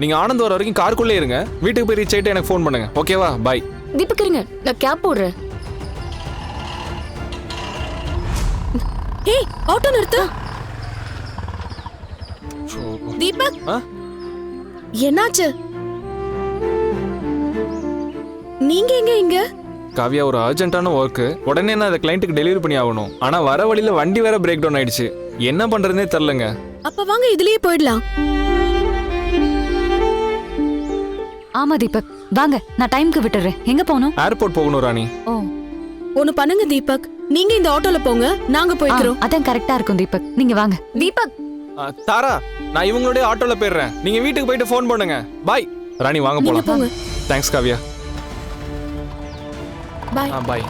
நீங்க ஆனந்த் வர வரைக்கும் காருக்குள்ளே இருங்க. வீட்டுக்கு போய் ரீச் ஆயிட்டு எனக்கு ஃபோன் பண்ணுங்க. ஓகேவா? பாய். தீபக் இருங்க, நான் கேப் போடுறேன். ஏய் ஆட்டோ நிறுத்து. தீபக் என்னாச்சு? நீங்க எங்க இங்க? காவியா, ஒரு அர்ஜென்ட்டான ஒர்க்கு, உடனே நான் அதை கிளைண்ட்டுக்கு டெலிவரி பண்ணி ஆகணும். ஆனா வர வழியில வண்டி வேற பிரேக் டவுன் ஆயிடுச்சு. என்ன பண்றதுனே தெரியலங்க. அப்ப வாங்க இதுலயே போயிடலாம். ஆமா தீபக், வாங்க, நான் டைம்க்கு விட்டுறேன். எங்க போகணும்? ஏர்போர்ட் போகணும் ராணி. ஓ, ஒன்னு பண்ணுங்க தீபக், நீங்க இந்த ஆட்டோல போங்க, நாங்க போய்க்கிறோம். அதான் கரெக்டா இருக்கும் தீபக், நீங்க வாங்க. தீபக் தாரா, நான் இவங்களுடைய ஆட்டோல போயிடுறேன். நீங்க வீட்டுக்கு போயிட்டு ஃபோன் பண்ணுங்க. பாய். ராணி வாங்க நீங்க போலாம். போங்க. தேங்க்ஸ் காவியா. பாய். பாய்.